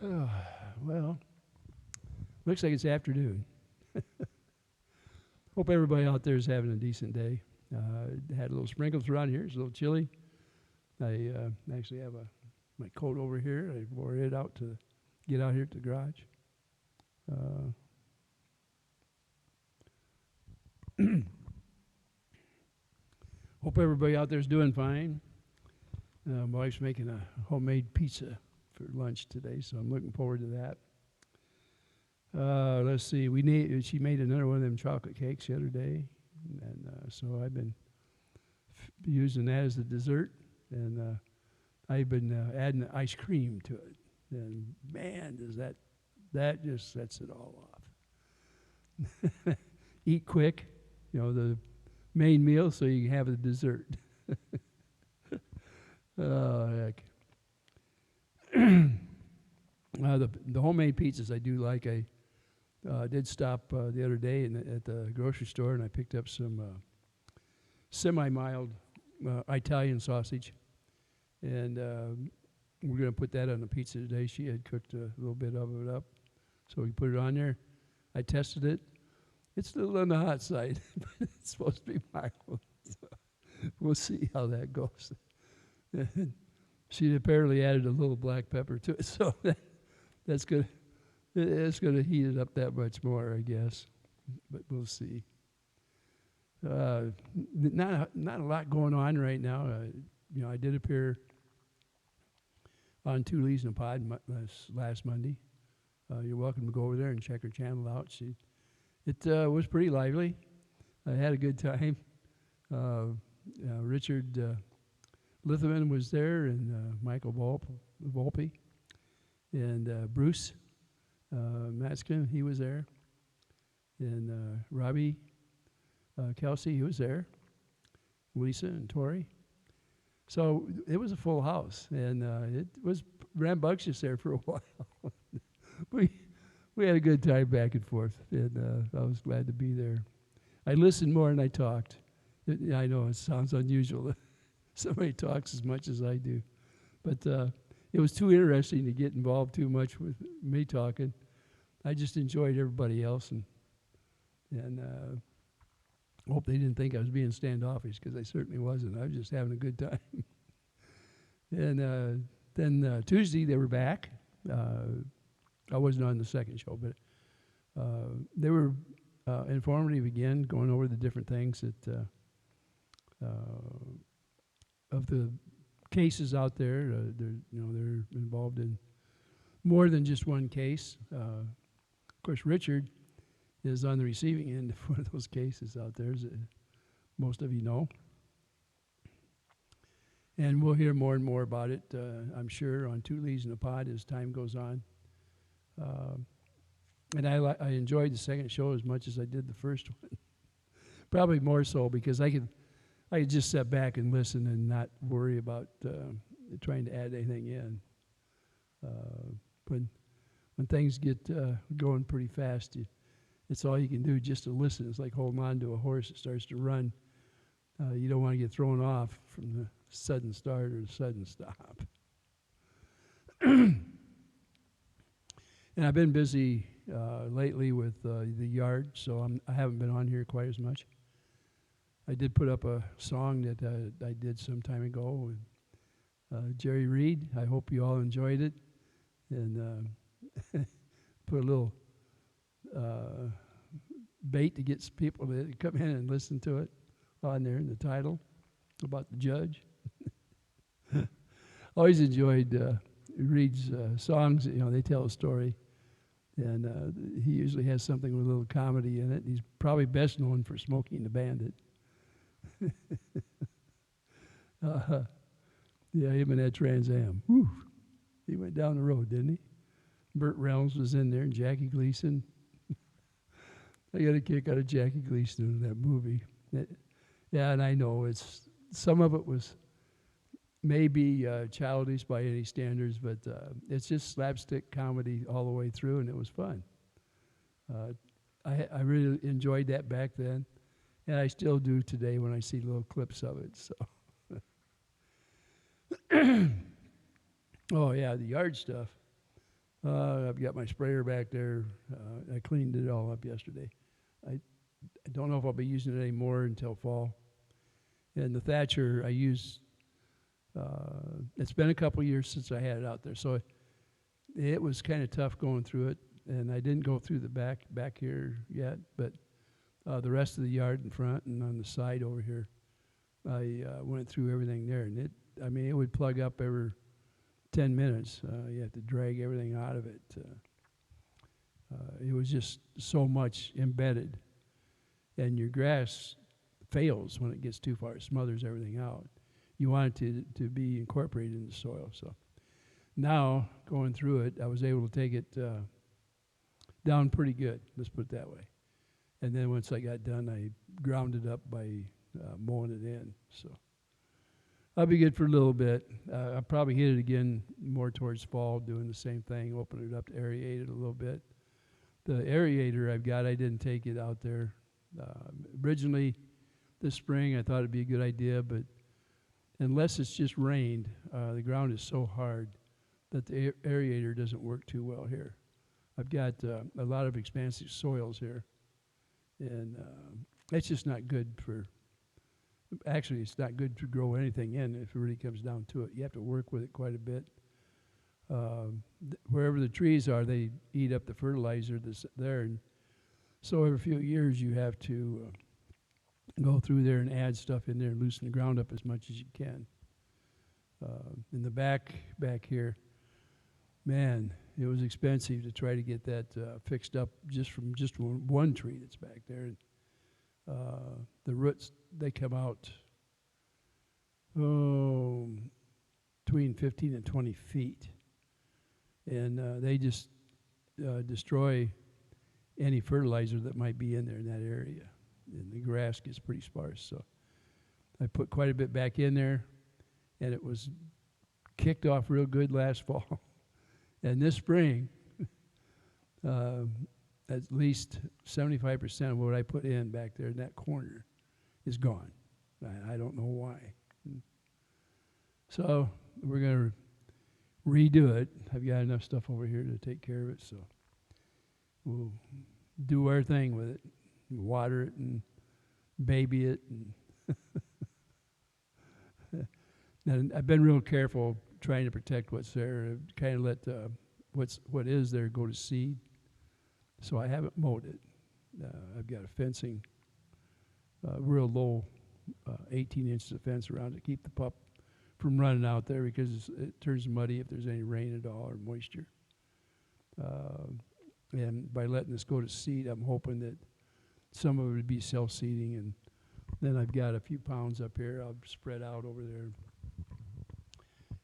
Oh, well, looks like it's afternoon. Hope everybody out there is having a decent day. Had a little sprinkles around here. It's a little chilly. I actually have my coat over here. I wore it out to get out here to the garage. Hope everybody out there is doing fine. My wife's making a homemade pizza for lunch today, so I'm looking forward to that. Let's see. She made another one of them chocolate cakes the other day, and so I've been using that as a dessert, and I've been adding ice cream to it. And man, does that just sets it all off. Eat quick, the main meal, so you can have the dessert. Oh heck. The homemade pizzas I do like. I did stop the other day at the grocery store, and I picked up some semi-mild Italian sausage, and we're going to put that on the pizza today. She had cooked a little bit of it up, so we put it on there. I tested it. It's a little on the hot side, but it's supposed to be mild. So we'll see how that goes. She apparently added a little black pepper to it, so that's good. It's going to heat it up that much more, I guess, but we'll see. Not a lot going on right now. I did appear on Two Leaves in a Pod last Monday. You're welcome to go over there and check her channel out. It was pretty lively. I had a good time. Richard Litherman was there, and Michael Volpe, and Bruce Matskin, he was there, and Robbie Kelsey, he was there, Lisa and Tori. So it was a full house, and it was rambunctious there for a while. we had a good time back and forth, and I was glad to be there. I listened more than I talked. I know it sounds unusual that somebody talks as much as I do, but it was too interesting to get involved too much with me talking. I just enjoyed everybody else, and hope they didn't think I was being standoffish, because I certainly wasn't. I was just having a good time. And then Tuesday they were back. I wasn't on the second show, but they were informative again, going over the different things that of the cases out there. They're involved in more than just one case. Of course, Richard is on the receiving end of one of those cases out there, as most of you know. And we'll hear more and more about it, I'm sure, on Two Leaves in a Pod as time goes on. And I enjoyed the second show as much as I did the first one. Probably more so because I could just sit back and listen and not worry about trying to add anything in. When things get going pretty fast, it's all you can do just to listen. It's like holding on to a horse that starts to run. You don't want to get thrown off from the sudden start or the sudden stop. And I've been busy lately with the yard, so I haven't been on here quite as much. I did put up a song that I did some time ago with Jerry Reed. I hope you all enjoyed it, and put a little bait to get people to come in and listen to it on there in the title about the judge. Always enjoyed Reed's songs. They tell a story, and he usually has something with a little comedy in it. He's probably best known for Smokey and the Bandit. Yeah, him and that Trans Am. Whew. He went down the road, didn't he? Burt Reynolds was in there, and Jackie Gleason. I got a kick out of Jackie Gleason in that movie. Yeah, and I know some of it was maybe childish by any standards, but it's just slapstick comedy all the way through, and it was fun. I really enjoyed that back then, and I still do today when I see little clips of it. So, oh yeah, the yard stuff. I've got my sprayer back there. I cleaned it all up yesterday. I don't know if I'll be using it anymore until fall. And the Thatcher I use, it's been a couple years since I had it out there, so it was kind of tough going through it. And I didn't go through the back here yet, but the rest of the yard in front and on the side over here, I went through everything there. And it would plug up every 10 minutes. You have to drag everything out of it. It was just so much embedded. And your grass fails when it gets too far. It smothers everything out. You want it to be incorporated in the soil. So now, going through it, I was able to take it down pretty good, let's put it that way. And then once I got done, I ground it up by mowing it in. So I'll be good for a little bit. I'll probably hit it again more towards fall, doing the same thing, open it up to aerate it a little bit. The aerator I've got, I didn't take it out there. Originally, this spring, I thought it'd be a good idea, but unless it's just rained, the ground is so hard that the aerator doesn't work too well here. I've got a lot of expansive soils here, and it's just not good for, actually it's not good to grow anything in if it really comes down to it. You have to work with it quite a bit. Wherever the trees are, they eat up the fertilizer that's there, and so every few years you have to go through there and add stuff in there and loosen the ground up as much as you can. In the back here, man, it was expensive to try to get that fixed up just from just one tree that's back there. The roots, they come out between 15 and 20 feet. And they just destroy any fertilizer that might be in there in that area. And the grass gets pretty sparse. So I put quite a bit back in there, and it was kicked off real good last fall. And this spring, at least 75% of what I put in back there in that corner is gone. I don't know why. So we're going to redo it. I've got enough stuff over here to take care of it, so we'll do our thing with it, water it and baby it. And I've been real careful trying to protect what's there. I've kind of let what is there go to seed, so I haven't mowed it. I've got a fencing, real low, 18 inches of fence around to keep the pup from running out there because it turns muddy if there's any rain at all or moisture. And by letting this go to seed, I'm hoping that some of it would be self-seeding, and then I've got a few pounds up here I'll spread out over there.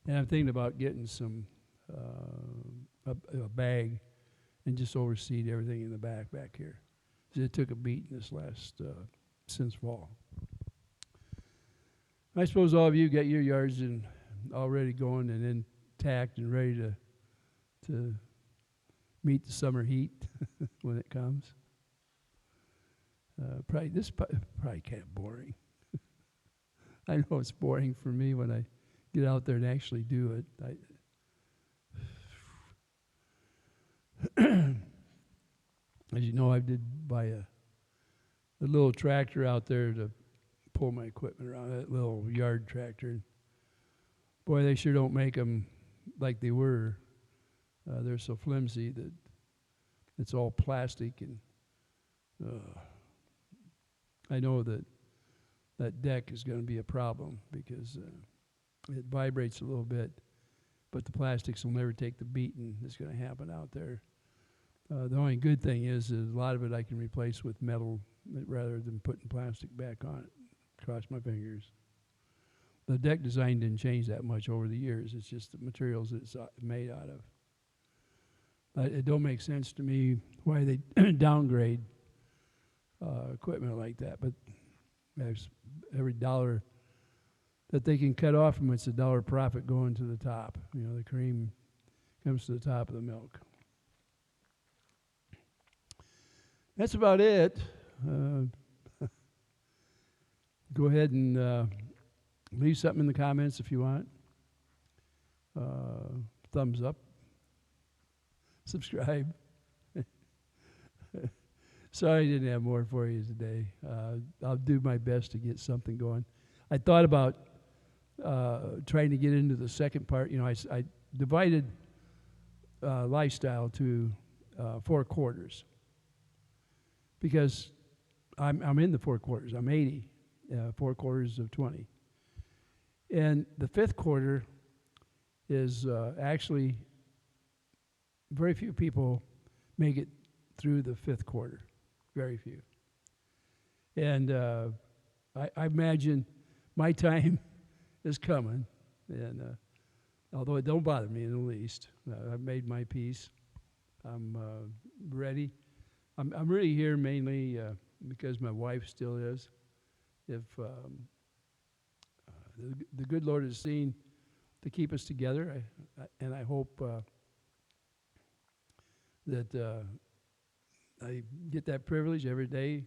And I'm thinking about getting some a bag and just overseed everything in the back here. So it took a beating this last since fall. I suppose all of you got your yards already going and intact and ready to meet the summer heat when it comes. Probably kind of boring. I know it's boring for me when I get out there and actually do it. As you know, I did buy a little tractor out there to pull my equipment around, that little yard tractor. Boy, they sure don't make them like they were. They're so flimsy that it's all plastic, and I know that deck is going to be a problem because it vibrates a little bit, but the plastics will never take the beating that's going to happen out there. The only good thing is a lot of it I can replace with metal rather than putting plastic back on it. Cross my fingers. The deck design didn't change that much over the years. It's just the materials that it's made out of. It don't make sense to me why they downgrade equipment like that, but every dollar that they can cut off from it's a dollar profit going to the top. You know, the cream comes to the top of the milk. That's about it. Go ahead and leave something in the comments if you want. Thumbs up. subscribe. Sorry I didn't have more for you today. I'll do my best to get something going. I thought about trying to get into the second part. I divided lifestyle to 4 quarters because I'm in the 4 quarters. I'm 80, 4 quarters of 20. And the 5th quarter is actually very few people make it through the 5th quarter. Very few. And I imagine my time is coming. And although it don't bother me in the least, I've made my peace. I'm ready. I'm really here mainly because my wife still is. If the good Lord has seen to keep us together, and I hope that I get that privilege every day.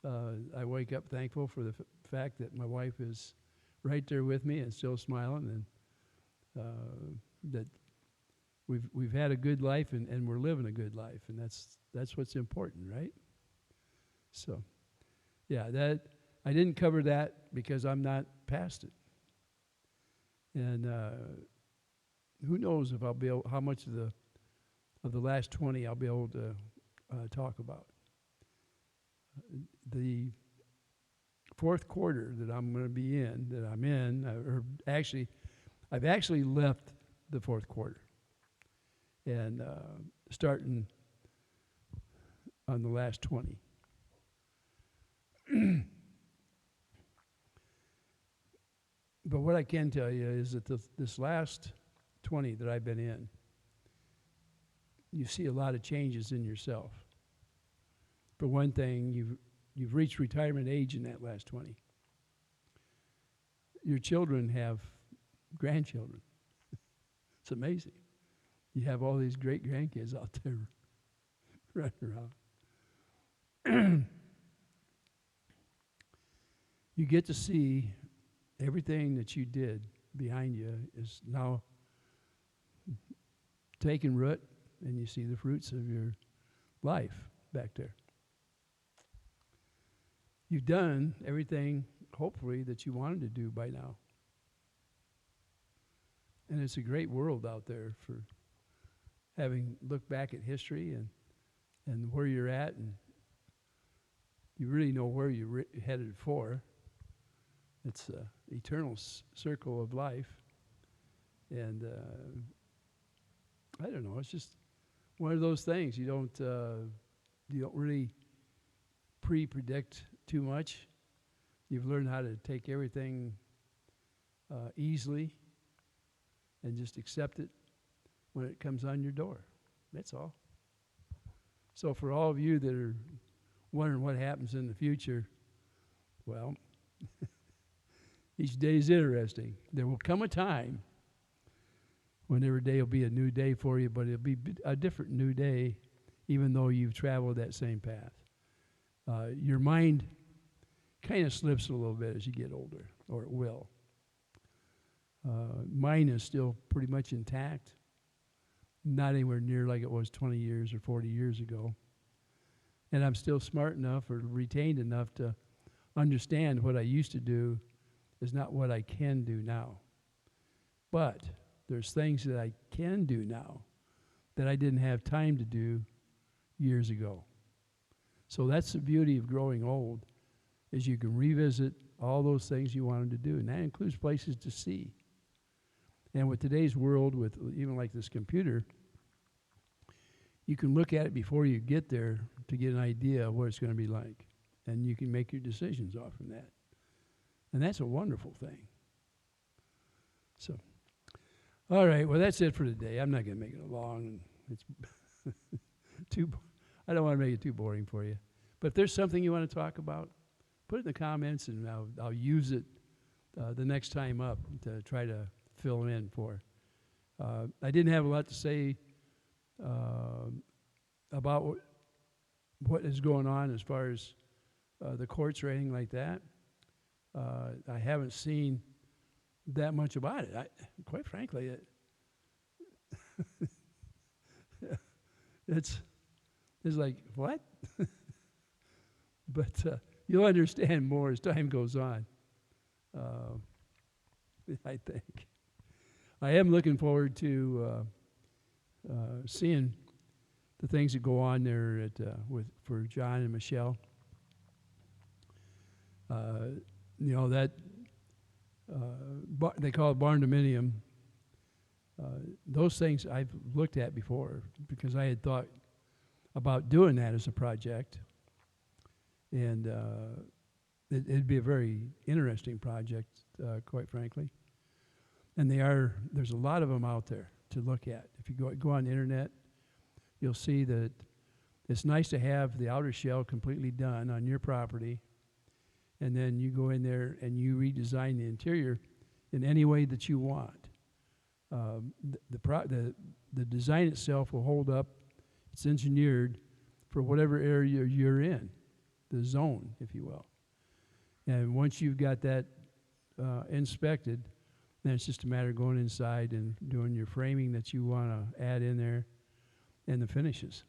I wake up thankful for the fact that my wife is right there with me and still smiling, and that we've had a good life and we're living a good life, and that's what's important, right? So, yeah, that I didn't cover that because I'm not past it, and who knows if I'll be able, how much of the last 20 I'll be able to talk about. The 4th quarter that I'm going to be in, that I'm in, or actually, I've actually left the 4th quarter, and starting on the last 20. But what I can tell you is that this last 20 that I've been in, you see a lot of changes in yourself. For one thing, you've reached retirement age in that last 20. Your children have grandchildren. It's amazing. You have all these great grandkids out there running around. You get to see everything that you did behind you is now taking root, and you see the fruits of your life back there. You've done everything, hopefully, that you wanted to do by now. And it's a great world out there for having looked back at history and where you're at, and you really know where you're headed for. It's an eternal circle of life. And I don't know, it's just one of those things. You don't really pre-predict too much. You've learned how to take everything easily and just accept it when it comes on your door. That's all. So for all of you that are wondering what happens in the future, well, each day is interesting. There will come a time when every day will be a new day for you, but it'll be a different new day, even though you've traveled that same path. Your mind kind of slips a little bit as you get older, or it will. Mine is still pretty much intact, not anywhere near like it was 20 years or 40 years ago. And I'm still smart enough or retained enough to understand what I used to do is not what I can do now. But there's things that I can do now that I didn't have time to do years ago. So that's the beauty of growing old, is you can revisit all those things you wanted to do, and that includes places to see. And with today's world, with even like this computer, you can look at it before you get there to get an idea of what it's going to be like, and you can make your decisions off from that. And that's a wonderful thing. So, all right, well, that's it for today. I'm not going to make it long. It's I don't want to make it too boring for you. But if there's something you want to talk about, put it in the comments, and I'll use it the next time up to try to fill in for. I didn't have a lot to say about what is going on as far as the courts or anything like that. I haven't seen that much about it. Quite frankly, it's like, what? But you'll understand more as time goes on, I think. I am looking forward to seeing the things that go on there for John and Michelle. That they call it barn dominium. Those things I've looked at before because I had thought about doing that as a project, and it'd be a very interesting project, quite frankly. And there's a lot of them out there to look at. If you go on the internet, you'll see that it's nice to have the outer shell completely done on your property, and then you go in there and you redesign the interior in any way that you want. The design itself will hold up. It's engineered for whatever area you're in, the zone, if you will. And once you've got that inspected, then it's just a matter of going inside and doing your framing that you want to add in there and the finishes.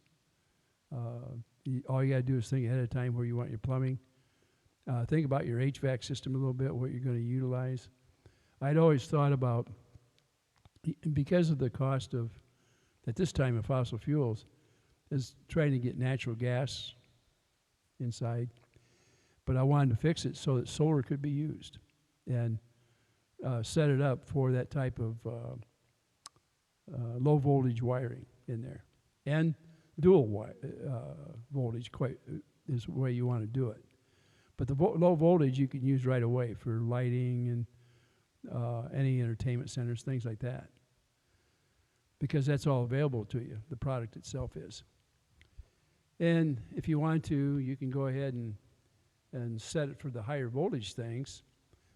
All you got to do is think ahead of time where you want your plumbing. Think about your HVAC system a little bit, what you're going to utilize. I'd always thought about, because of the cost of, at this time, of fossil fuels, is trying to get natural gas inside. But I wanted to fix it so that solar could be used and set it up for that type of low voltage wiring in there. And dual voltage is the way you want to do it. But the low voltage you can use right away for lighting and any entertainment centers, things like that. Because that's all available to you, the product itself is. And if you want to, you can go ahead and set it for the higher voltage things,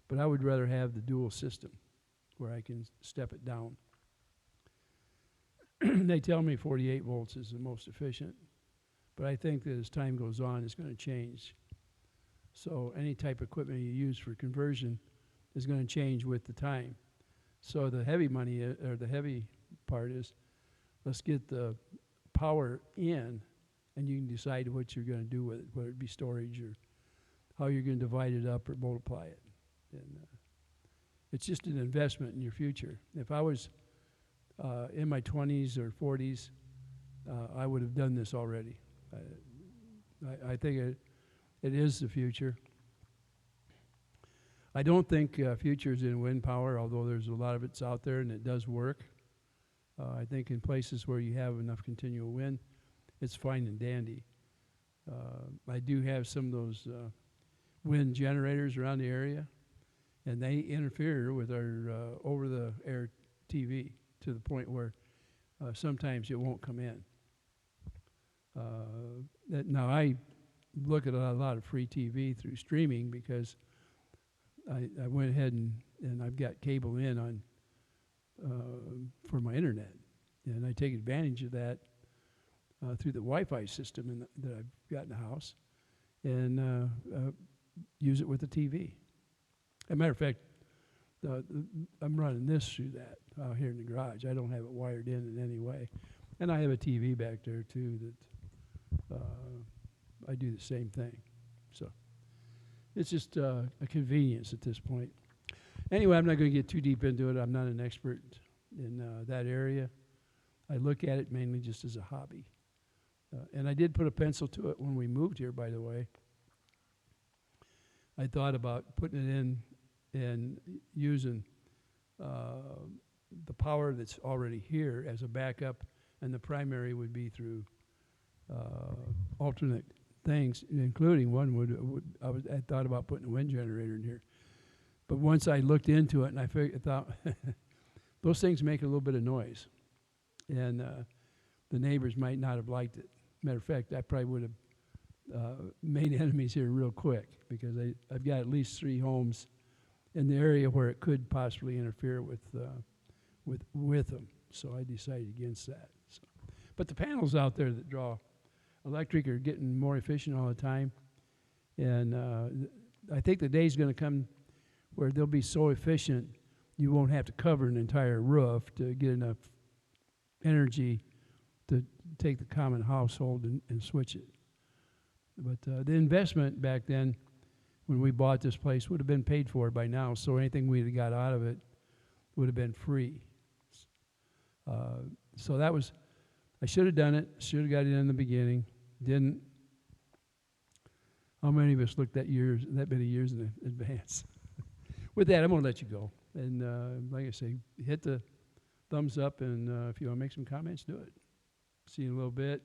but I would rather have the dual system where I can step it down. They tell me 48 volts is the most efficient, but I think that as time goes on, it's going to change. So any type of equipment you use for conversion is going to change with the time. So the heavy money, or the heavy part is, let's get the power in, and you can decide what you're going to do with it, whether it be storage or how you're going to divide it up or multiply it. And it's just an investment in your future. If I was in my 20s or 40s, I would have done this already. I think it is the future. I don't think future is in wind power, although there's a lot of it's out there and it does work. I think in places where you have enough continual wind, it's fine and dandy. I do have some of those wind generators around the area, and they interfere with our over-the-air TV to the point where sometimes it won't come in. Now, I look at a lot of free TV through streaming because I went ahead and I've got cable in on for my internet, and I take advantage of that through the Wi-Fi system that I've got in the house, and use it with the TV. As a matter of fact, I'm running this through that here in the garage. I don't have it wired in any way, and I have a TV back there too that I do the same thing. So it's just a convenience at this point. Anyway, I'm not going to get too deep into it. I'm not an expert in that area. I look at it mainly just as a hobby. And I did put a pencil to it when we moved here, by the way. I thought about putting it in and using the power that's already here as a backup, and the primary would be through alternate things, including one I thought about putting a wind generator in here. But once I looked into it, and I thought those things make a little bit of noise, and the neighbors might not have liked it. Matter of fact, I probably would have made enemies here real quick, because I've got at least 3 homes in the area where it could possibly interfere with them. So I decided against that. So, but the panels out there that draw electric are getting more efficient all the time, and I think the day's going to come where they'll be so efficient you won't have to cover an entire roof to get enough energy to take the common household and switch it. But the investment back then, when we bought this place, would have been paid for by now. So anything we'd have got out of it would have been free. So that was, I should have done it. Should have got it in the beginning. Didn't. How many of us looked at that many years in advance? With that, I'm going to let you go. And like I say, hit the thumbs up, and if you want to make some comments, do it. See you in a little bit,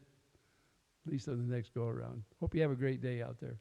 at least on the next go-around. Hope you have a great day out there.